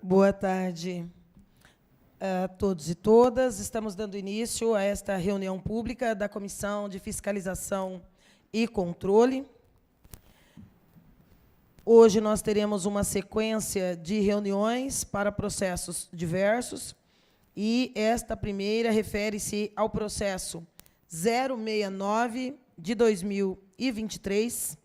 Boa tarde a todos e todas. Estamos dando início a esta reunião pública da Comissão de Fiscalização e Controle. Hoje nós teremos uma sequência de reuniões para processos diversos, e esta primeira refere-se ao processo 069 de 2023,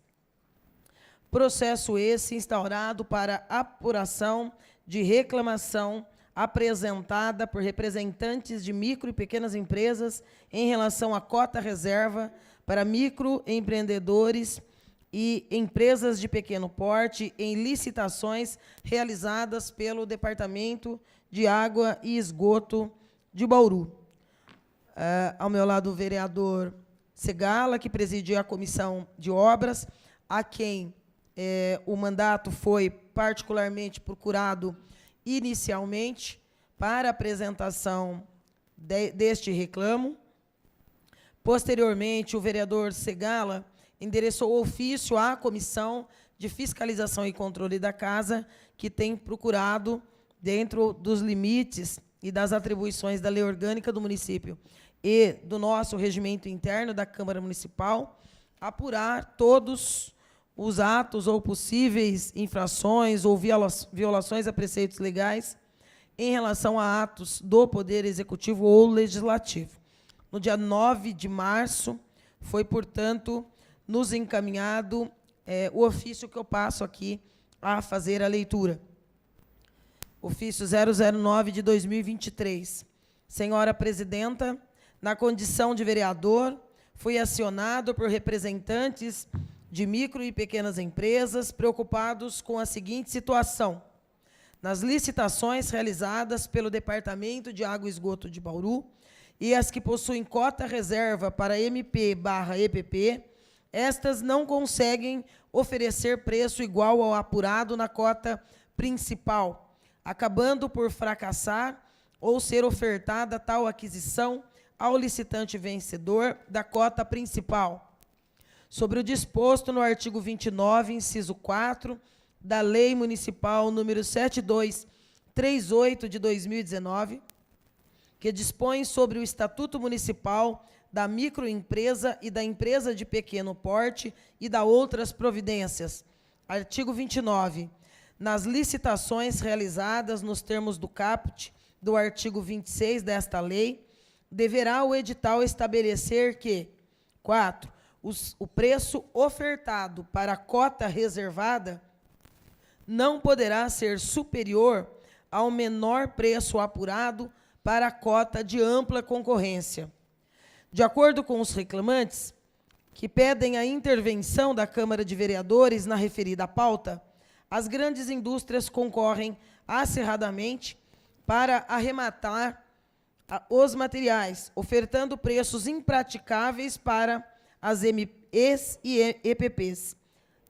processo esse instaurado para apuração de reclamação apresentada por representantes de micro e pequenas empresas em relação à cota reserva para microempreendedores e empresas de pequeno porte em licitações realizadas pelo Departamento de Água e Esgoto de Bauru. Ao meu lado, o vereador Segala, que presidia a Comissão de Obras, a quem o mandato foi particularmente procurado inicialmente para apresentação deste reclamo. Posteriormente, o vereador Segala endereçou ofício à Comissão de Fiscalização e Controle da Casa, que tem procurado, dentro dos limites e das atribuições da Lei Orgânica do município e do nosso regimento interno da Câmara Municipal, apurar todos os atos ou possíveis infrações ou violações a preceitos legais em relação a atos do Poder Executivo ou Legislativo. No dia 9 de março, foi, portanto, nos encaminhado o ofício que eu passo aqui a fazer a leitura. Ofício 009 de 2023. Senhora Presidenta, na condição de vereador, fui acionado por representantes de micro e pequenas empresas preocupados com a seguinte situação: nas licitações realizadas pelo Departamento de Água e Esgoto de Bauru e as que possuem cota reserva para MP/EPP, estas não conseguem oferecer preço igual ao apurado na cota principal, acabando por fracassar ou ser ofertada tal aquisição ao licitante vencedor da cota principal. Sobre o disposto no artigo 29, inciso 4, da Lei Municipal número 7238 de 2019, que dispõe sobre o Estatuto Municipal da microempresa e da empresa de pequeno porte e da outras providências. Artigo 29. Nas licitações realizadas nos termos do caput do artigo 26 desta lei, deverá o edital estabelecer que: 4. O preço ofertado para a cota reservada não poderá ser superior ao menor preço apurado para a cota de ampla concorrência. De acordo com os reclamantes, que pedem a intervenção da Câmara de Vereadores na referida pauta, as grandes indústrias concorrem acirradamente para arrematar os materiais, ofertando preços impraticáveis para as MEs e EPPs.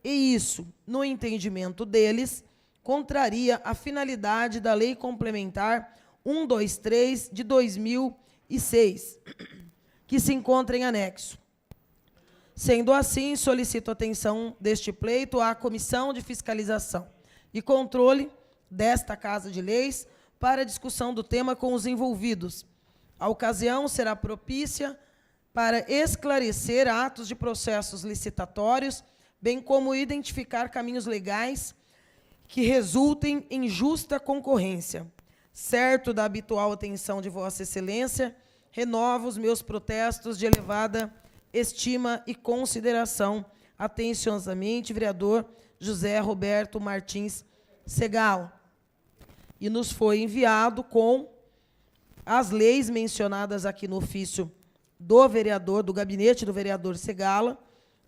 E isso, no entendimento deles, contraria a finalidade da Lei Complementar 123 de 2006, que se encontra em anexo. Sendo assim, solicito a atenção deste pleito à Comissão de Fiscalização e Controle desta Casa de Leis para discussão do tema com os envolvidos. A ocasião será propícia para esclarecer atos de processos licitatórios, bem como identificar caminhos legais que resultem em justa concorrência. Certo da habitual atenção de Vossa Excelência, renovo os meus protestos de elevada estima e consideração. Atenciosamente, vereador José Roberto Martins Segala. E nos foi enviado com as leis mencionadas aqui no ofício do vereador, do gabinete do vereador Segala,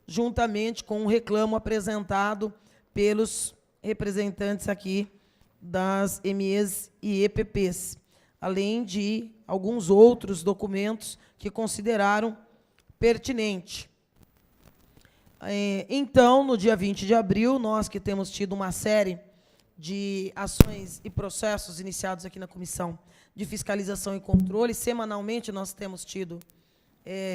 juntamente com um reclamo apresentado pelos representantes aqui das MEs e EPPs, além de alguns outros documentos que consideraram pertinente. Então, no dia 20 de abril, nós que temos tido uma série de ações e processos iniciados aqui na Comissão de Fiscalização e Controle, semanalmente nós temos tido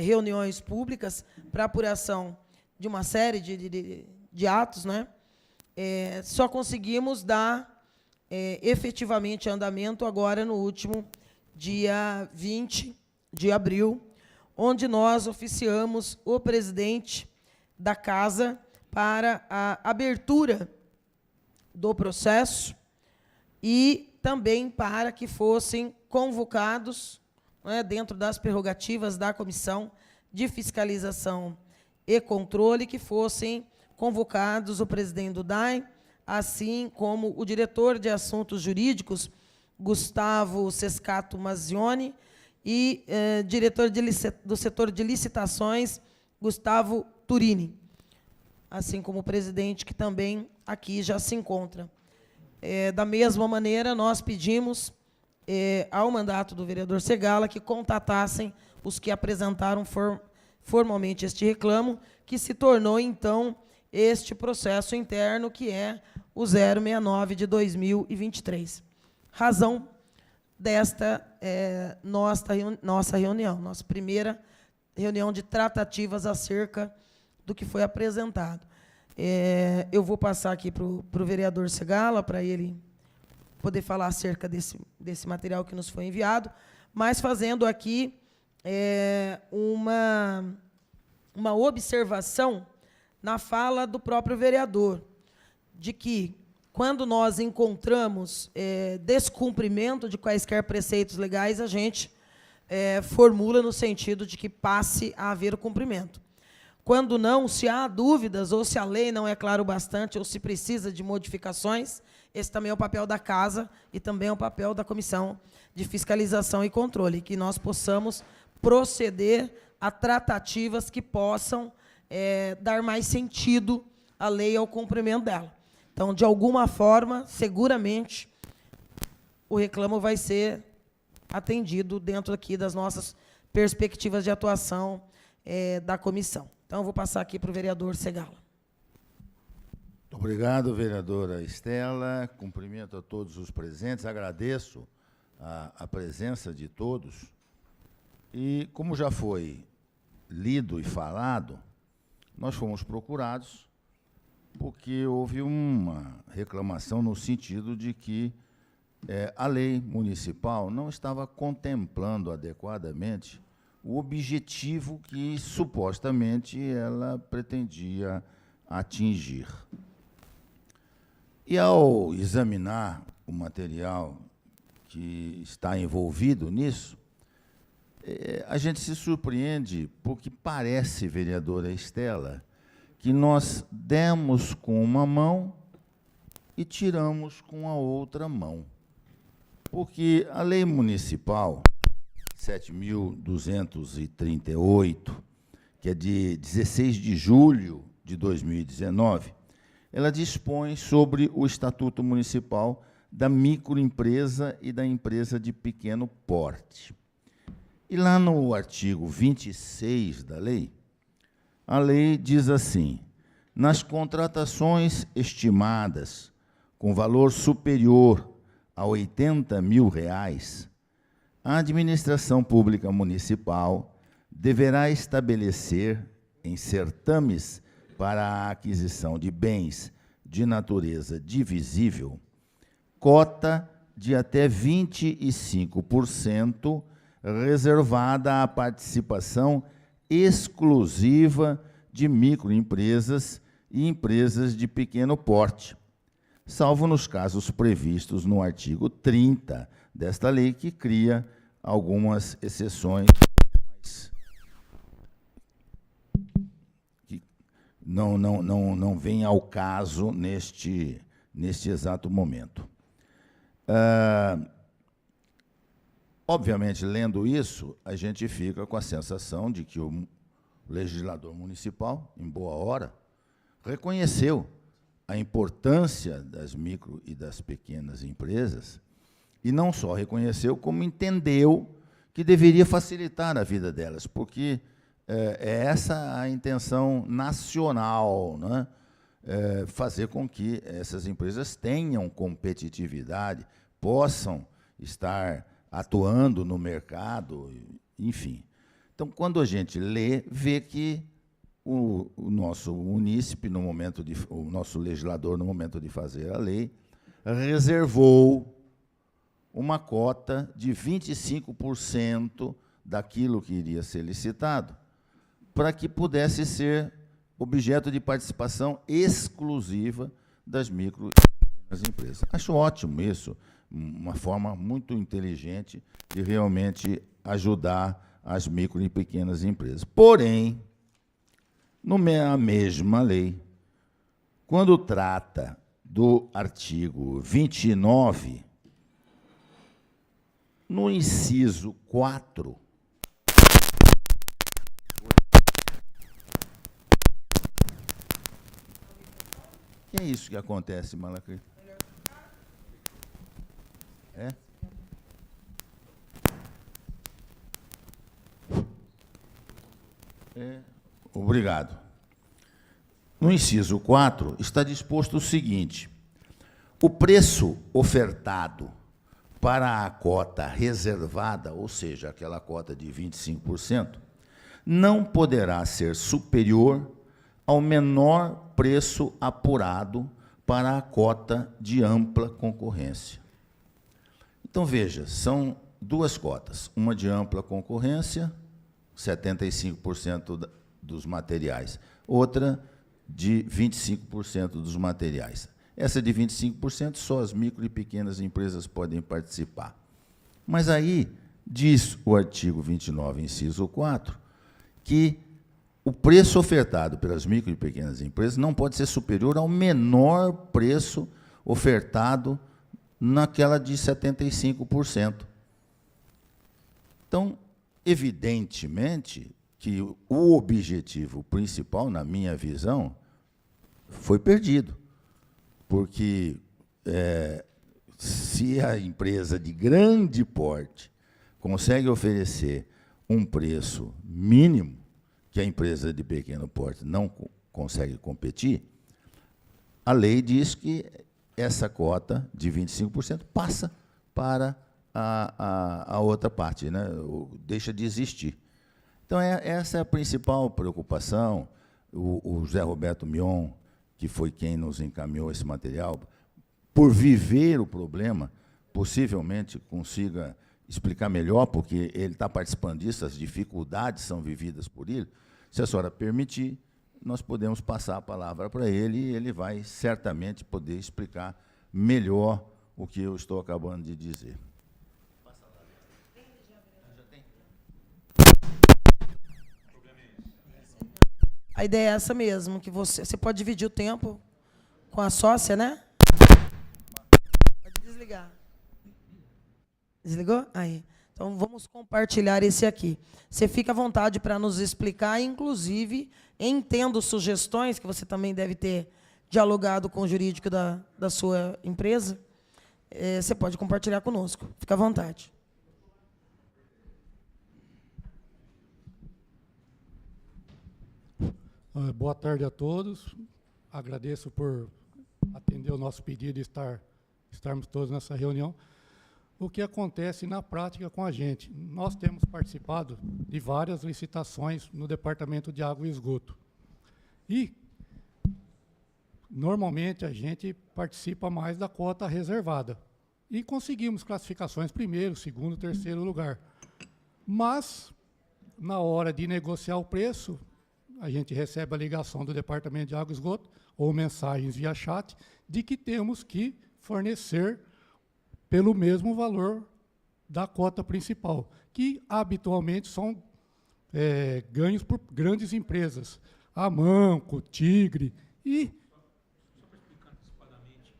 reuniões públicas para apuração de uma série de atos, né? Só conseguimos dar efetivamente em andamento agora no último dia 20 de abril, onde nós oficiamos o presidente da Casa para a abertura do processo e também para que fossem convocados, né, dentro das prerrogativas da Comissão de Fiscalização e Controle, que fossem convocados o presidente do DAI, assim como o diretor de Assuntos Jurídicos, Gustavo Sescato Mazioni, e diretor do setor de licitações, Gustavo Turini, assim como o presidente, que também aqui já se encontra. Da mesma maneira, nós pedimos ao mandato do vereador Segala que contatassem os que apresentaram formalmente este reclamo, que se tornou, então, este processo interno, que é o 069 de 2023. Razão desta nossa reunião, nossa primeira reunião de tratativas acerca do que foi apresentado. Eu vou passar aqui para o vereador Segala, para ele poder falar acerca desse material que nos foi enviado, mas fazendo aqui uma observação na fala do próprio vereador, de que, quando nós encontramos descumprimento de quaisquer preceitos legais, a gente formula no sentido de que passe a haver o cumprimento. Quando não, se há dúvidas, ou se a lei não é clara o bastante, ou se precisa de modificações, esse também é o papel da Casa e também é o papel da Comissão de Fiscalização e Controle, que nós possamos proceder a tratativas que possam dar mais sentido à lei e ao cumprimento dela. Então, de alguma forma, seguramente, o reclamo vai ser atendido dentro aqui das nossas perspectivas de atuação da comissão. Então, eu vou passar aqui para o vereador Segala. Muito obrigado, vereadora Estela. Cumprimento a todos os presentes, agradeço a presença de todos. E, como já foi lido e falado, nós fomos procurados porque houve uma reclamação no sentido de que a lei municipal não estava contemplando adequadamente o objetivo que, supostamente, ela pretendia atingir. E, ao examinar o material que está envolvido nisso, a gente se surpreende, porque parece, vereadora Estela, que nós demos com uma mão e tiramos com a outra mão. Porque a lei municipal 7.238, que é de 16 de julho de 2019, ela dispõe sobre o Estatuto Municipal da microempresa e da empresa de pequeno porte. E lá no artigo 26 da lei, a lei diz assim: nas contratações estimadas com valor superior a R$ 80 mil, a administração pública municipal deverá estabelecer, em certames para a aquisição de bens de natureza divisível, cota de até 25% reservada à participação exclusiva de microempresas e empresas de pequeno porte, salvo nos casos previstos no artigo 30 desta lei, que cria algumas exceções que não vêm ao caso neste exato momento. Obviamente, lendo isso, a gente fica com a sensação de que o legislador municipal, em boa hora, reconheceu a importância das micro e das pequenas empresas, e não só reconheceu, como entendeu que deveria facilitar a vida delas, porque é essa a intenção nacional, né? Fazer com que essas empresas tenham competitividade, possam estar atuando no mercado, enfim. Então, quando a gente lê, vê que o nosso munícipe, o nosso legislador, no momento de fazer a lei, reservou uma cota de 25% daquilo que iria ser licitado, para que pudesse ser objeto de participação exclusiva das micro e pequenas empresas. Acho ótimo isso, uma forma muito inteligente de realmente ajudar as micro e pequenas empresas. Porém, na mesma lei, quando trata do artigo 29, no inciso 4, que é isso que acontece, Malacri? É? Obrigado. No inciso 4, está disposto o seguinte: o preço ofertado para a cota reservada, ou seja, aquela cota de 25%, não poderá ser superior ao menor preço apurado para a cota de ampla concorrência. Então, veja, são duas cotas, uma de ampla concorrência, 75% dos materiais, outra de 25% dos materiais. Essa de 25%, só as micro e pequenas empresas podem participar. Mas aí, diz o artigo 29, inciso 4, que o preço ofertado pelas micro e pequenas empresas não pode ser superior ao menor preço ofertado naquela de 75%. Então, evidentemente que o objetivo principal, na minha visão, foi perdido. Porque se a empresa de grande porte consegue oferecer um preço mínimo, que a empresa de pequeno porte não consegue competir, a lei diz que essa cota de 25% passa para a outra parte, né? Deixa de existir. Então, essa é a principal preocupação. O José Roberto Mion, que foi quem nos encaminhou esse material, por viver o problema, possivelmente consiga explicar melhor, porque ele está participando disso, as dificuldades são vividas por ele. Se a senhora permitir, nós podemos passar a palavra para ele e ele vai certamente poder explicar melhor o que eu estou acabando de dizer. A ideia é essa mesmo, que você pode dividir o tempo com a sócia, né? Pode desligar. Desligou? Aí. Então, vamos compartilhar esse aqui. Você fica à vontade para nos explicar, inclusive, entendo sugestões, que você também deve ter dialogado com o jurídico da sua empresa. Você pode compartilhar conosco. Fica à vontade. Boa tarde a todos. Agradeço por atender o nosso pedido e estarmos todos nessa reunião. O que acontece na prática com a gente? Nós temos participado de várias licitações no Departamento de Água e Esgoto. E, normalmente, a gente participa mais da cota reservada. E conseguimos classificações primeiro, segundo, terceiro lugar. Mas, na hora de negociar o preço, a gente recebe a ligação do Departamento de Água e Esgoto, ou mensagens via chat, de que temos que fornecer pelo mesmo valor da cota principal, que habitualmente são ganhos por grandes empresas, Amanco, Tigre e... Só para explicar antecipadamente,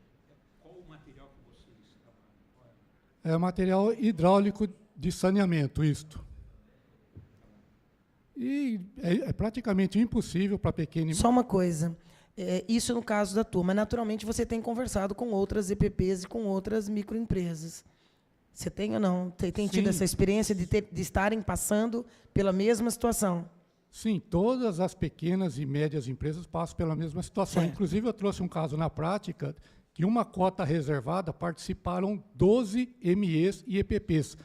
qual o material que vocês trabalham? É material hidráulico de saneamento, isto. E é praticamente impossível para pequeno... Só uma coisa, isso no caso da turma. Naturalmente, você tem conversado com outras EPPs e com outras microempresas. Você tem ou não? Tem tido essa experiência de estarem passando pela mesma situação? Sim, todas as pequenas e médias empresas passam pela mesma situação. Certo. Inclusive, eu trouxe um caso na prática que uma cota reservada participaram 12 MEs e EPPs.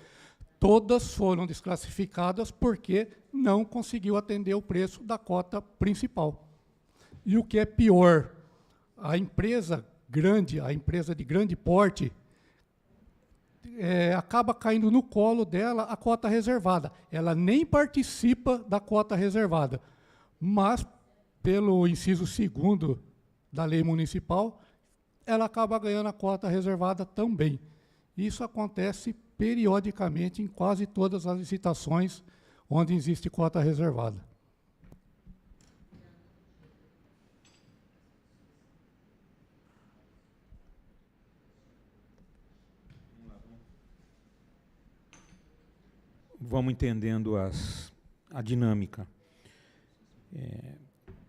Todas foram desclassificadas porque não conseguiu atender o preço da cota principal. E o que é pior, a empresa grande, a empresa de grande porte, acaba caindo no colo dela a cota reservada. Ela nem participa da cota reservada, mas, pelo inciso 2º da lei municipal, ela acaba ganhando a cota reservada também. Isso acontece periodicamente em quase todas as licitações onde existe cota reservada. Vamos entendendo a dinâmica.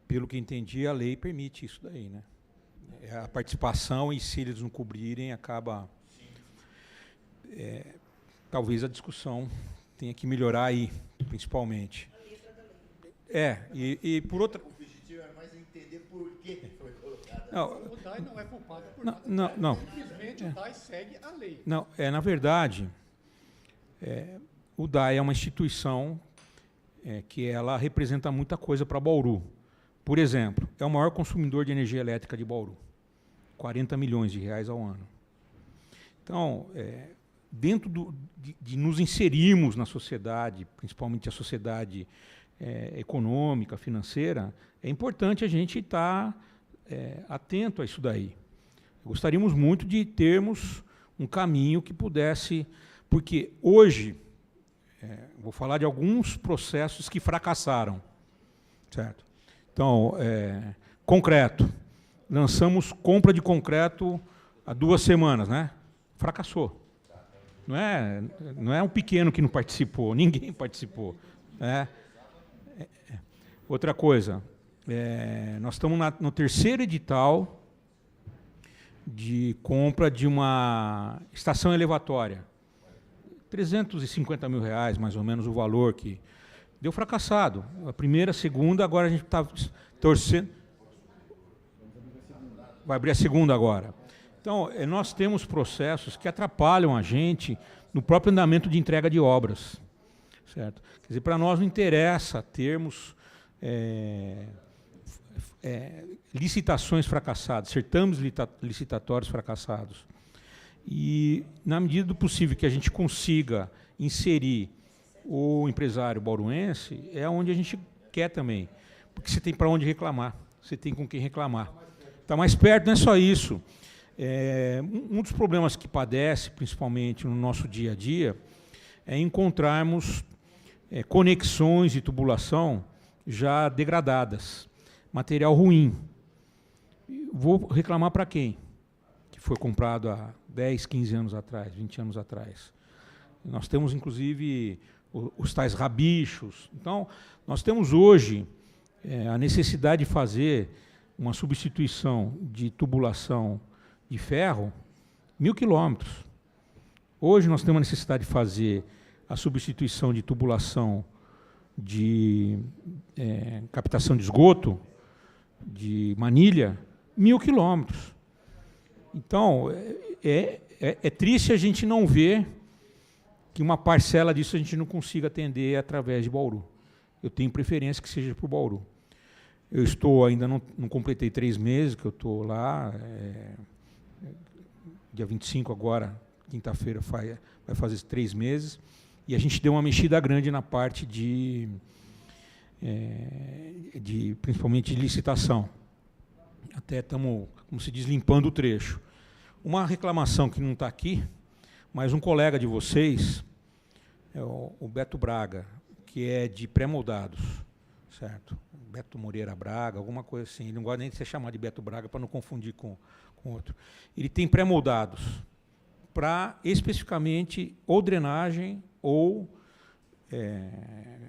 Pelo que entendi, a lei permite isso daí, né? A participação, e se eles não cobrirem, acaba... talvez a discussão tenha que melhorar aí, principalmente. E por outra... O objetivo é mais entender por que foi colocado. O DAI não é culpado por nada. Não. Simplesmente o DAI segue a lei. Não, na verdade, o DAI é uma instituição que ela representa muita coisa para Bauru. Por exemplo, é o maior consumidor de energia elétrica de Bauru. 40 milhões de reais ao ano. Então, dentro de nos inserirmos na sociedade, principalmente a sociedade econômica, financeira, é importante a gente estar atento a isso daí. Gostaríamos muito de termos um caminho que pudesse... Porque hoje, vou falar de alguns processos que fracassaram. Certo? Então, concreto. Lançamos compra de concreto há 2 semanas, né? Fracassou. Não é um pequeno que não participou, ninguém participou. Outra coisa, nós estamos no 3º edital de compra de uma estação elevatória. 350 mil reais, mais ou menos, o valor que deu fracassado. A primeira, a segunda, agora a gente está torcendo. Vai abrir a segunda agora. Então, nós temos processos que atrapalham a gente no próprio andamento de entrega de obras. Certo? Quer dizer, para nós não interessa termos licitações fracassadas, certames licitatórios fracassados. E, na medida do possível que a gente consiga inserir o empresário bauruense, é onde a gente quer também. Porque você tem para onde reclamar, você tem com quem reclamar. Está mais perto, não é só isso. Um dos problemas que padece, principalmente no nosso dia a dia, é encontrarmos conexões de tubulação já degradadas, material ruim. Vou reclamar para quem? Que foi comprado há 10, 15 anos atrás, 20 anos atrás. Nós temos, inclusive, os tais rabichos. Então, nós temos hoje a necessidade de fazer uma substituição de tubulação de ferro 1.000 quilômetros. Hoje nós temos a necessidade de fazer a substituição de tubulação de captação de esgoto, de manilha, 1.000 quilômetros. Então, é triste a gente não ver que uma parcela disso a gente não consiga atender através de Bauru. Eu tenho preferência que seja por Bauru. Eu estou, ainda não completei 3 meses que eu estou lá, dia 25 agora, quinta-feira, vai fazer 3 meses, e a gente deu uma mexida grande na parte principalmente de licitação. Até estamos, como se diz, limpando o trecho. Uma reclamação que não está aqui, mas um colega de vocês, o Beto Braga, que é de pré-moldados, certo? Beto Moreira Braga, alguma coisa assim. Ele não gosta nem de ser chamado de Beto Braga para não confundir com outro. Ele tem pré-moldados para especificamente ou drenagem ou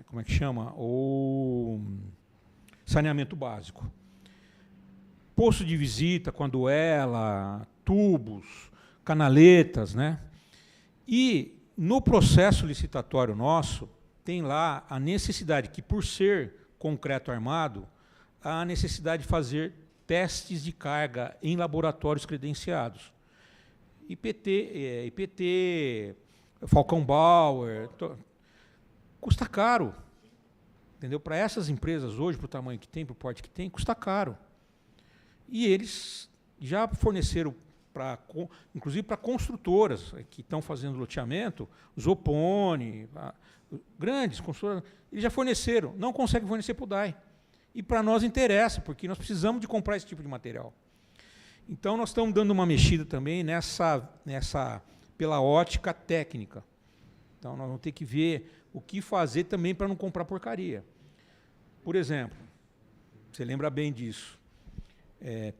como é que chama? Ou saneamento básico. Poço de visita com a duela, tubos, canaletas, né? E no processo licitatório nosso, tem lá a necessidade que, por ser concreto armado, há a necessidade de fazer testes de carga em laboratórios credenciados. IPT, Falcão Bauer, custa caro. Entendeu? Para essas empresas hoje, para o tamanho que tem, para o porte que tem, custa caro. E eles já forneceram, inclusive para construtoras que estão fazendo loteamento, Zopone, grandes construtoras, eles já forneceram, não conseguem fornecer para o DAI. E para nós interessa, porque nós precisamos de comprar esse tipo de material. Então, nós estamos dando uma mexida também pela ótica técnica. Então, nós vamos ter que ver o que fazer também para não comprar porcaria. Por exemplo, você lembra bem disso,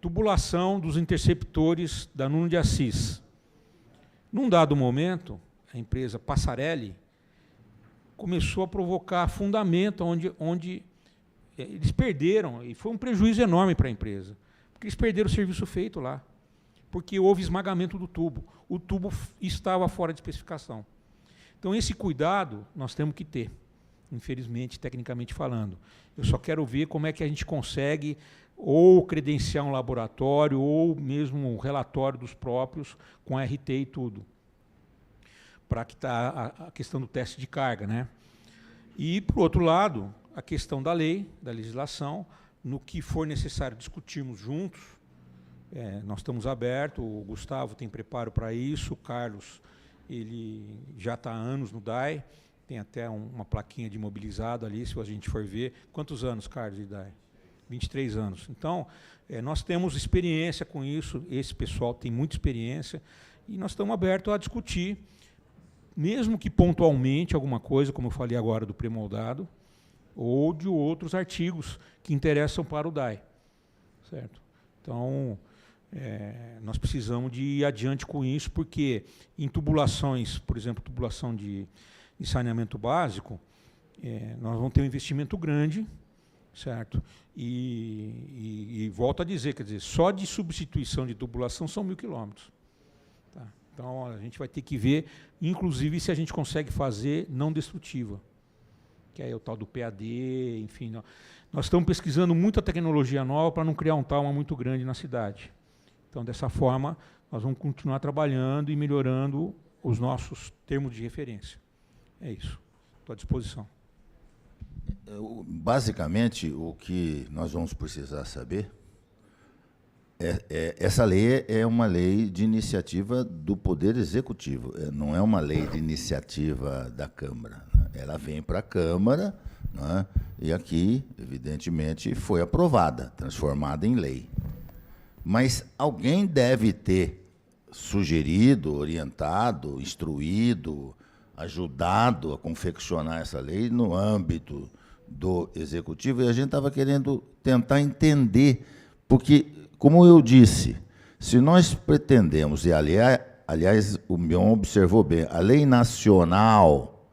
tubulação dos interceptores da Nuno de Assis. Num dado momento, a empresa Passarelli começou a provocar afundamento onde eles perderam, e foi um prejuízo enorme para a empresa, porque eles perderam o serviço feito lá, porque houve esmagamento do tubo. O tubo estava fora de especificação. Então, esse cuidado nós temos que ter, infelizmente, tecnicamente falando. Eu só quero ver como é que a gente consegue ou credenciar um laboratório, ou mesmo um relatório dos próprios, com RT e tudo, para que está a questão do teste de carga, né? E, por outro lado, a questão da lei, da legislação, no que for necessário discutirmos juntos. Nós estamos abertos, o Gustavo tem preparo para isso, o Carlos ele já está há anos no DAI, tem até uma plaquinha de imobilizado ali, se a gente for ver. Quantos anos, Carlos, de DAI? 23 anos. Então, nós temos experiência com isso, esse pessoal tem muita experiência, e nós estamos abertos a discutir, mesmo que pontualmente alguma coisa, como eu falei agora do pré-moldado, ou de outros artigos que interessam para o DAI. Certo? Então, nós precisamos de ir adiante com isso, porque em tubulações, por exemplo, tubulação de saneamento básico, nós vamos ter um investimento grande, certo? E volto a dizer, quer dizer, só de substituição de tubulação são 1.000 quilômetros. Tá? Então, a gente vai ter que ver, inclusive, se a gente consegue fazer não destrutiva, que é o tal do PAD, enfim. Nós estamos pesquisando muita tecnologia nova para não criar um trauma muito grande na cidade. Então, dessa forma, nós vamos continuar trabalhando e melhorando os nossos termos de referência. É isso. Estou à disposição. Basicamente, o que nós vamos precisar saber essa lei é uma lei de iniciativa do Poder Executivo, não é uma lei de iniciativa da Câmara. Né? Ela vem para a Câmara, né? E aqui, evidentemente, foi aprovada, transformada em lei. Mas alguém deve ter sugerido, orientado, instruído, ajudado a confeccionar essa lei no âmbito do Executivo, e a gente estava querendo tentar entender, porque, como eu disse, se nós pretendemos, e aliás, o Mion observou bem, a lei nacional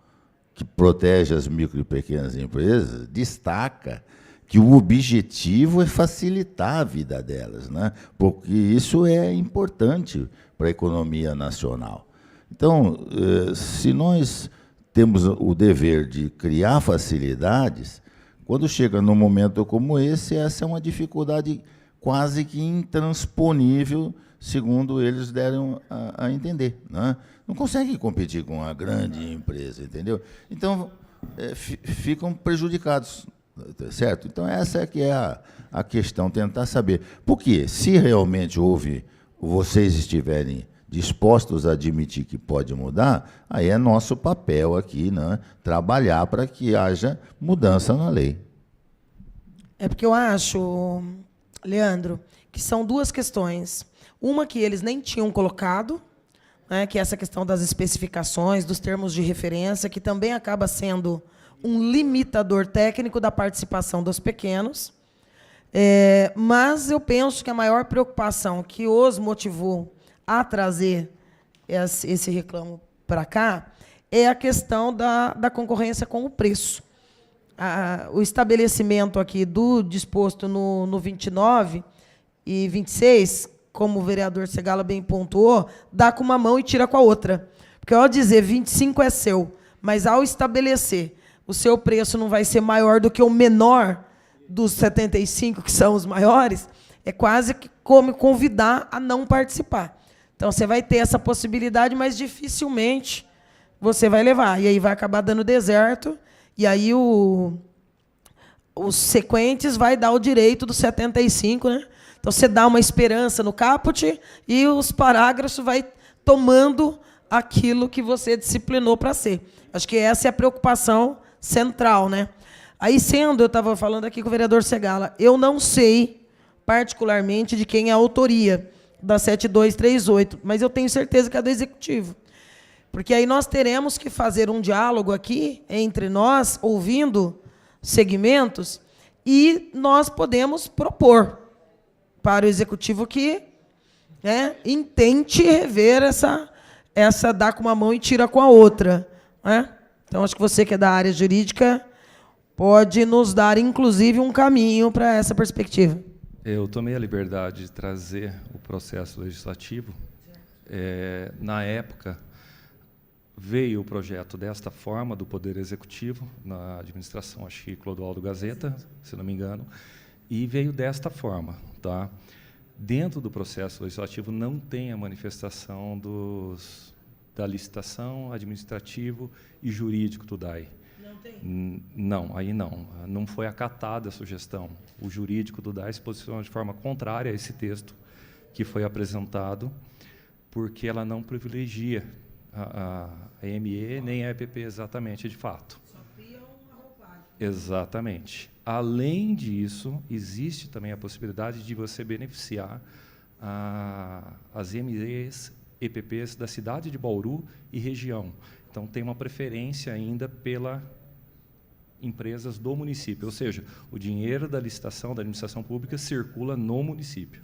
que protege as micro e pequenas empresas destaca que o objetivo é facilitar a vida delas, né? Porque isso é importante para a economia nacional. Então, se nós temos o dever de criar facilidades, quando chega num momento como esse, essa é uma dificuldade quase que intransponível, segundo eles deram a entender. Né? Não conseguem competir com a grande empresa, entendeu? Então, ficam prejudicados, certo? Então, essa é que é a questão, tentar saber. Porque, se realmente vocês estiverem dispostos a admitir que pode mudar, aí é nosso papel aqui, né, trabalhar para que haja mudança na lei. É porque eu acho, Leandro, que são duas questões. Uma que eles nem tinham colocado, né, que é essa questão das especificações, dos termos de referência, que também acaba sendo um limitador técnico da participação dos pequenos. Mas eu penso que a maior preocupação que os motivou a trazer esse reclamo para cá é a questão da concorrência com o preço. O estabelecimento aqui do disposto no 29 e 26, como o vereador Segala bem pontuou, dá com uma mão e tira com a outra. Porque, ao dizer 25 é seu, mas ao estabelecer o seu preço não vai ser maior do que o menor dos 75, que são os maiores, é quase que como convidar a não participar. Então, você vai ter essa possibilidade, mas dificilmente você vai levar. E aí vai acabar dando deserto, e aí os sequentes vai dar o direito dos 75, né, Então, você dá uma esperança no caput e os parágrafos vai tomando aquilo que você disciplinou para ser. Acho que essa é a preocupação central, né? Aí, eu estava falando aqui com o vereador Segala, eu não sei particularmente de quem é a autoria da 7238, mas eu tenho certeza que é do Executivo. Porque aí nós teremos que fazer um diálogo aqui entre nós, ouvindo segmentos, e nós podemos propor para o Executivo que, né, intente rever essa dá com uma mão e tira com a outra, né? Então, acho que você que é da área jurídica pode nos dar, inclusive, um caminho para essa perspectiva. Eu tomei a liberdade de trazer o processo legislativo. Na época, veio o projeto desta forma, do Poder Executivo, na administração, acho que Clodoaldo Gazeta, se não me engano, e veio desta forma. Tá? Dentro do processo legislativo não tem a manifestação da licitação, administrativo e jurídico do DAI. Não, aí não. Não foi acatada a sugestão. O jurídico do DAI se posicionou de forma contrária a esse texto que foi apresentado, porque ela não privilegia a ME nem a EPP exatamente, de fato. Só cria uma roupagem. Exatamente. Além disso, existe também a possibilidade de você beneficiar as MEs, EPPs da cidade de Bauru e região. Então, tem uma preferência ainda pela empresas do município, ou seja, o dinheiro da licitação da administração pública circula no município.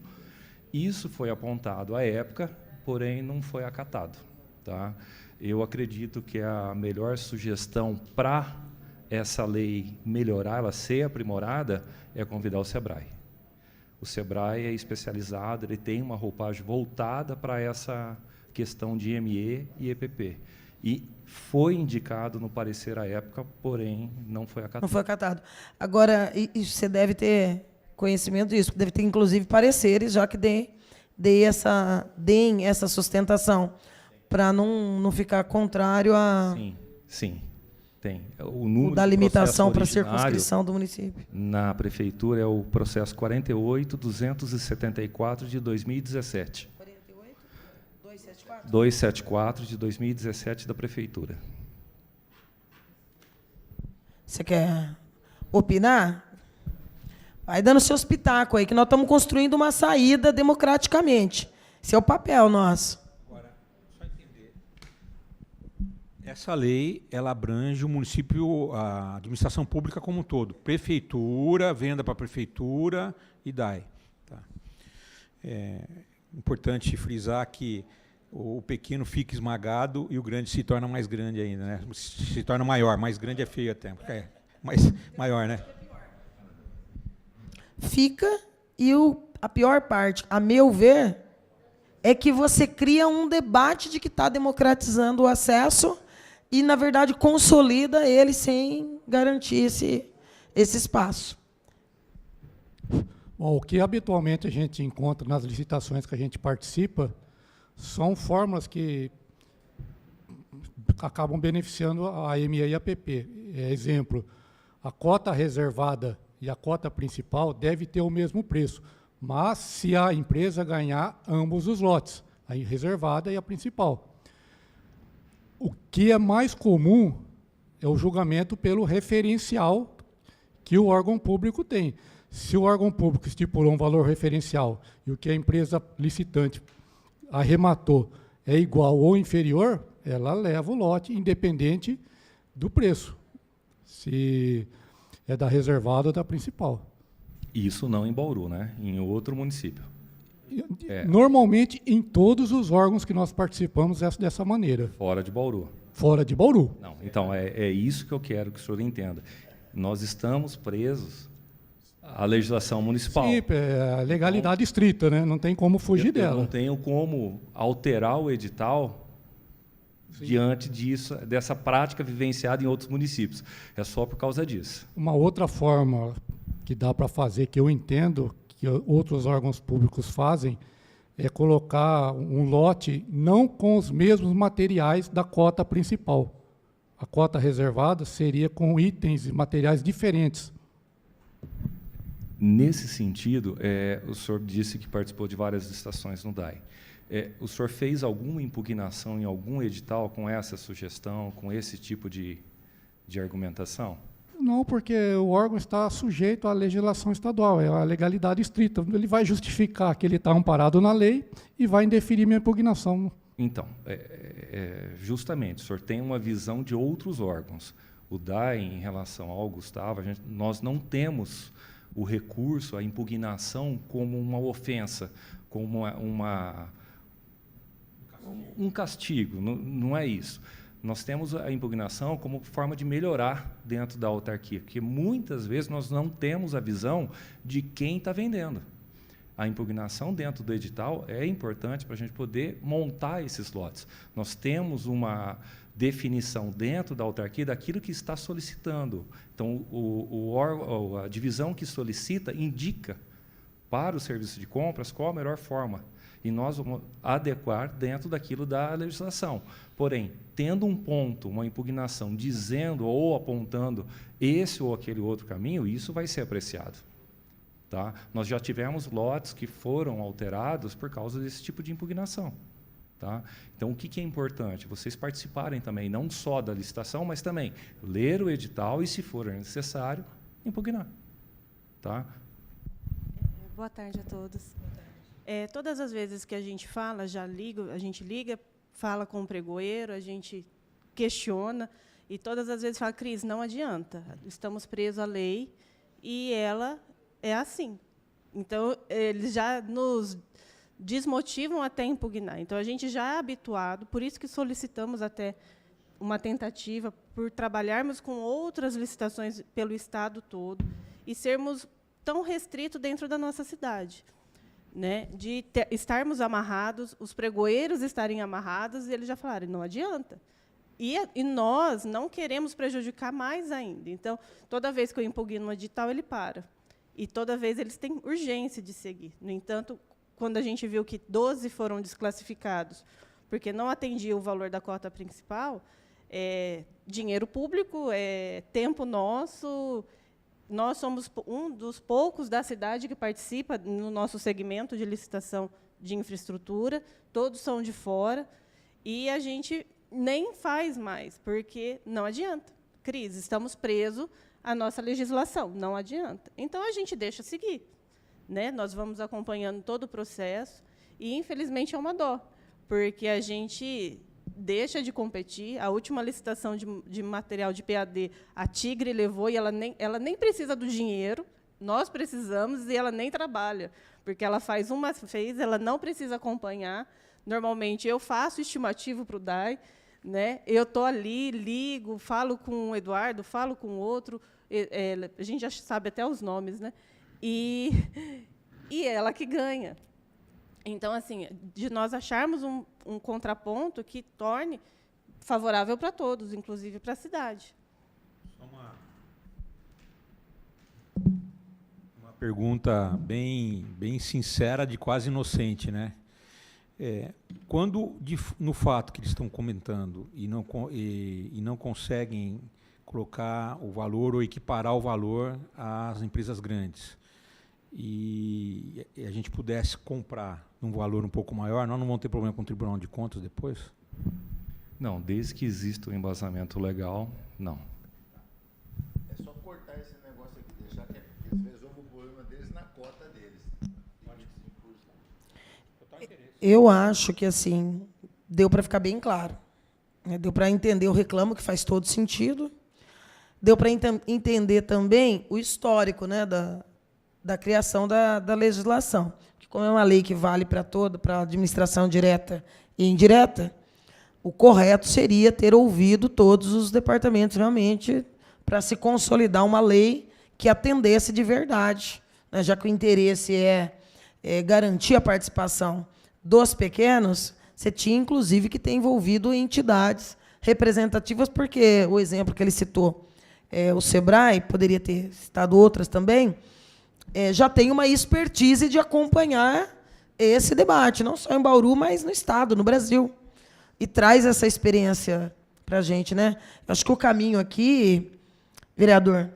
Isso foi apontado à época, porém não foi acatado. Tá? Eu acredito que a melhor sugestão para essa lei melhorar, ela ser aprimorada, é convidar o SEBRAE. O SEBRAE é especializado, ele tem uma roupagem voltada para essa questão de ME e EPP. E foi indicado no parecer à época, porém não foi acatado. Não foi acatado. Agora, e você deve ter conhecimento disso, deve ter, inclusive, pareceres, já que deem essa sustentação, para não ficar contrário a... Sim. Tem. O número da limitação para a circunscrição do município. Na prefeitura é o processo 48.274 de 2017. 274 de 2017 da prefeitura. Você quer opinar? Vai dando seus pitacos aí, que nós estamos construindo uma saída democraticamente. Esse é o papel nosso. Agora, só entender. Essa lei, ela abrange o município, a administração pública como um todo. Prefeitura, venda para a prefeitura e DAI. Tá. É importante frisar que o pequeno fica esmagado e o grande se torna mais grande ainda, né? Se torna maior, mais grande é feio até, mas maior, né? Fica, e a pior parte, a meu ver, é que você cria um debate de que está democratizando o acesso e, na verdade, consolida ele sem garantir esse espaço. Bom, o que habitualmente a gente encontra nas licitações que a gente participa são fórmulas que acabam beneficiando a ME e a PP. Exemplo, a cota reservada e a cota principal deve ter o mesmo preço, mas se a empresa ganhar ambos os lotes, a reservada e a principal. O que é mais comum é o julgamento pelo referencial que o órgão público tem. Se o órgão público estipulou um valor referencial e o que a empresa licitante arrematou é igual ou inferior, ela leva o lote, independente do preço, se é da reservada ou da principal. Isso não em Bauru, né? Em outro município. Normalmente, em todos os órgãos que nós participamos, é dessa maneira. Fora de Bauru. Fora de Bauru. Não, então, é isso que eu quero que o senhor entenda. Nós estamos presos à legislação municipal. Sim, é a legalidade estrita, né? Não tem como fugir dela. Eu não tenho como alterar o edital diante dessa prática vivenciada em outros municípios. É só por causa disso. Uma outra forma que dá para fazer, que eu entendo que outros órgãos públicos fazem, é colocar um lote não com os mesmos materiais da cota principal. A cota reservada seria com itens e materiais diferentes. Nesse sentido, o senhor disse que participou de várias licitações no DAI. O senhor fez alguma impugnação em algum edital com essa sugestão, com esse tipo de argumentação? Não, porque o órgão está sujeito à legislação estadual, é a legalidade estrita. Ele vai justificar que ele está amparado na lei e vai indeferir minha impugnação. Então, justamente, o senhor tem uma visão de outros órgãos. O DAI, em relação ao Gustavo, nós não temos o recurso, a impugnação, como uma ofensa, como um castigo. Não é isso. Nós temos a impugnação como forma de melhorar dentro da autarquia, porque muitas vezes nós não temos a visão de quem está vendendo. A impugnação dentro do edital é importante para a gente poder montar esses lotes. Nós temos uma definição dentro da autarquia daquilo que está solicitando. Então, a divisão que solicita indica para o serviço de compras qual a melhor forma. E nós vamos adequar dentro daquilo da legislação. Porém, tendo um ponto, uma impugnação, dizendo ou apontando esse ou aquele outro caminho, isso vai ser apreciado. Tá? Nós já tivemos lotes que foram alterados por causa desse tipo de impugnação. Tá? Então, o que é importante? Vocês participarem também, não só da licitação, mas também ler o edital e, se for necessário, impugnar. Tá? Boa tarde a todos. Todas as vezes que a gente fala, a gente liga, fala com o pregoeiro, a gente questiona, e todas as vezes fala, Cris, não adianta, estamos presos à lei e ela é assim. Então, eles já nos desmotivam até impugnar. Então, a gente já é habituado, por isso que solicitamos até uma tentativa por trabalharmos com outras licitações pelo Estado todo e sermos tão restritos dentro da nossa cidade. Né, de estarmos amarrados, os pregoeiros estarem amarrados, e eles já falaram, não adianta. E nós não queremos prejudicar mais ainda. Então, toda vez que eu impugno um edital, ele para. E toda vez eles têm urgência de seguir. No entanto, quando a gente viu que 12 foram desclassificados porque não atendia o valor da cota principal, dinheiro público, tempo nosso. Nós somos um dos poucos da cidade que participa no nosso segmento de licitação de infraestrutura, todos são de fora, e a gente nem faz mais, porque não adianta. Cris, estamos presos à nossa legislação, não adianta. Então, a gente deixa seguir. Né? Nós vamos acompanhando todo o processo, e, infelizmente, é uma dó, porque a gente deixa de competir. A última licitação de material de PAD, a Tigre levou, e ela nem precisa do dinheiro, nós precisamos, e ela nem trabalha, porque ela faz ela não precisa acompanhar. Normalmente, eu faço estimativo para o DAI, né? Eu estou ali, ligo, falo com o Eduardo, falo com o outro, a gente já sabe até os nomes, né? E ela que ganha. Então, assim, de nós acharmos um contraponto que torne favorável para todos, inclusive para a cidade. Uma pergunta bem sincera, de quase inocente, né? Quando, no fato que eles estão comentando, e não conseguem colocar o valor ou equiparar o valor às empresas grandes, e a gente pudesse comprar num valor um pouco maior, nós não vamos ter problema com o Tribunal de Contas depois? Não, desde que exista um embasamento legal, não. É só cortar esse negócio aqui, deixar que eles resolvam o problema deles na cota deles. Eu acho que, assim, deu para ficar bem claro. Né? Deu para entender o reclamo, que faz todo sentido. Deu para entender também o histórico, né, da criação da legislação. Que, como é uma lei que vale para a administração direta e indireta, o correto seria ter ouvido todos os departamentos realmente para se consolidar uma lei que atendesse de verdade, né, já que o interesse é garantir a participação dos pequenos. Você tinha, inclusive, que ter envolvido entidades representativas, porque o exemplo que ele citou, o SEBRAE, poderia ter citado outras também, já tem uma expertise de acompanhar esse debate, não só em Bauru, mas no Estado, no Brasil. E traz essa experiência para a gente. Né? Eu acho que o caminho aqui, vereador,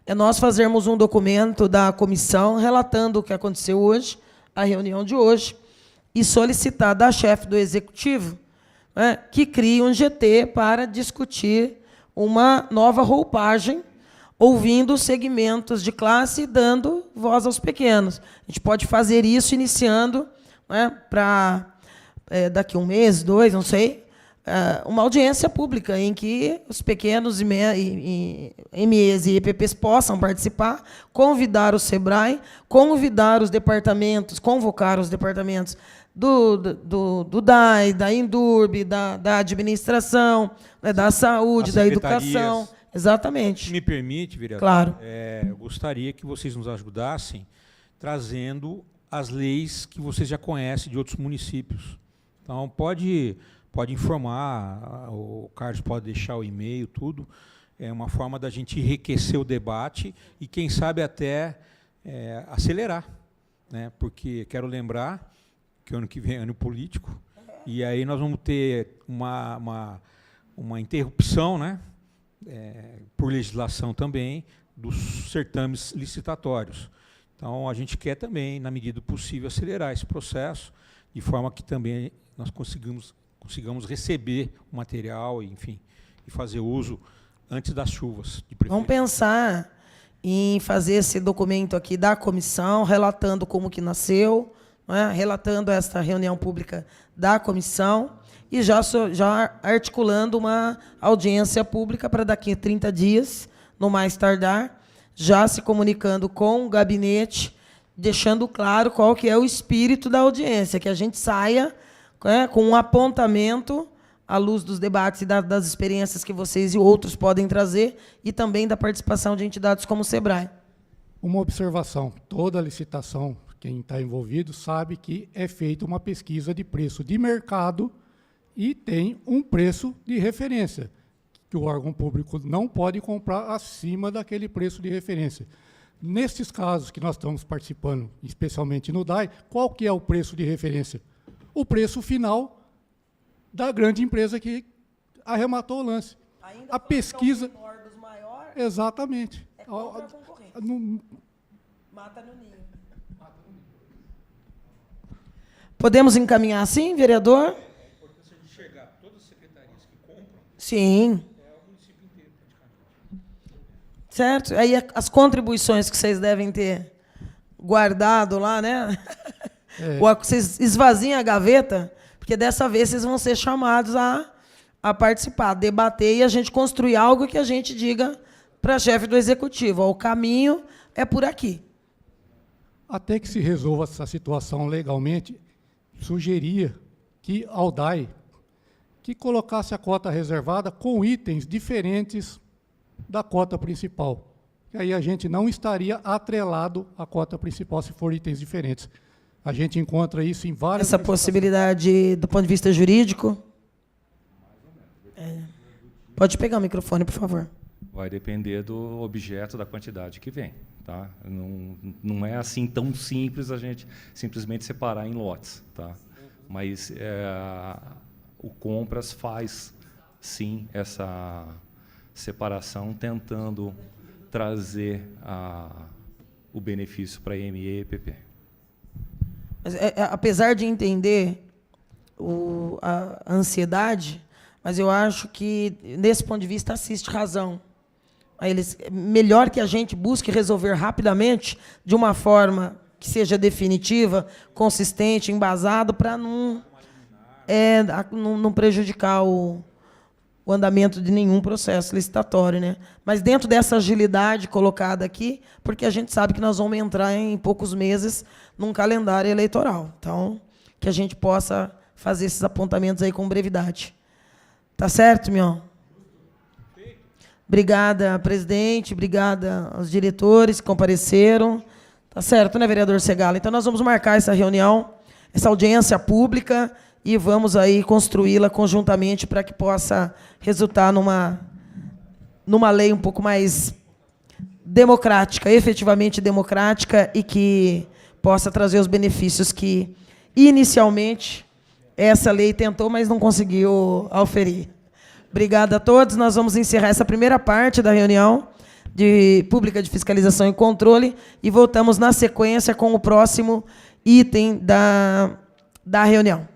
é nós fazermos um documento da comissão relatando o que aconteceu hoje, a reunião de hoje, e solicitar da chefe do executivo, né, que crie um GT para discutir uma nova roupagem, ouvindo os segmentos de classe e dando voz aos pequenos. A gente pode fazer isso iniciando, né, para daqui um mês, 2, não sei, uma audiência pública em que os pequenos MEs e EPPs possam participar, convidar o SEBRAE, convidar os departamentos, convocar os departamentos do DAI, da Indurb, da administração, né, da saúde, As da secretarias. educação. Exatamente. Se me permite, vereador, Claro. eu gostaria que vocês nos ajudassem trazendo as leis que vocês já conhecem de outros municípios. Então, pode informar, o Carlos pode deixar o e-mail, tudo. É uma forma da gente enriquecer o debate e, quem sabe, até acelerar, né? Porque quero lembrar que ano que vem é ano político, e aí nós vamos ter uma interrupção, né? Por legislação também, dos certames licitatórios. Então, a gente quer também, na medida do possível, acelerar esse processo, de forma que também nós consigamos receber o material, enfim, e fazer uso antes das chuvas. Vamos pensar em fazer esse documento aqui da comissão, relatando como que nasceu, né, relatando esta reunião pública da comissão, e já articulando uma audiência pública para daqui a 30 dias, no mais tardar, já se comunicando com o gabinete, deixando claro qual que é o espírito da audiência, que a gente saia, né, com um apontamento à luz dos debates e das experiências que vocês e outros podem trazer, e também da participação de entidades como o SEBRAE. Uma observação: toda licitação, quem está envolvido sabe que é feita uma pesquisa de preço de mercado e tem um preço de referência, que o órgão público não pode comprar acima daquele preço de referência. Nesses casos que nós estamos participando, especialmente no DAI, qual que é o preço de referência? O preço final da grande empresa que arrematou o lance. A pesquisa... Exatamente. Mata no ninho. Podemos encaminhar assim, vereador? É importante a gente enxergar todas as secretarias que compram. Sim. O município inteiro, praticamente. Certo? Aí as contribuições que vocês devem ter guardado lá, né? Vocês esvaziam a gaveta, porque dessa vez vocês vão ser chamados a participar, debater, e a gente construir algo que a gente diga para a chefe do executivo: ó, o caminho é por aqui. Até que se resolva essa situação legalmente, sugeria que ao DAI que colocasse a cota reservada com itens diferentes da cota principal. E aí a gente não estaria atrelado à cota principal se for itens diferentes. A gente encontra isso em várias... Essa possibilidade, do ponto de vista jurídico? Pode pegar o microfone, por favor. Vai depender do objeto, da quantidade que vem. Tá? Não é assim tão simples a gente simplesmente separar em lotes. Tá? Mas o Compras faz, sim, essa separação, tentando trazer o benefício para ME e EPP. Mas, apesar de entender a ansiedade, mas eu acho que, nesse ponto de vista, assiste razão. Melhor que a gente busque resolver rapidamente, de uma forma que seja definitiva, consistente, embasado, para não prejudicar o andamento de nenhum processo licitatório, né? Mas dentro dessa agilidade colocada aqui, porque a gente sabe que nós vamos entrar em poucos meses num calendário eleitoral. Então, que a gente possa fazer esses apontamentos aí com brevidade. Tá certo, Mion? Obrigada, presidente, obrigada aos diretores que compareceram. Tá certo, né, vereador Segala? Então, nós vamos marcar essa reunião, essa audiência pública, e vamos aí construí-la conjuntamente para que possa resultar numa lei um pouco mais democrática, efetivamente democrática, e que possa trazer os benefícios que, inicialmente, essa lei tentou, mas não conseguiu auferir. Obrigada a todos. Nós vamos encerrar essa primeira parte da reunião Pública de Fiscalização e Controle e voltamos na sequência com o próximo item da reunião.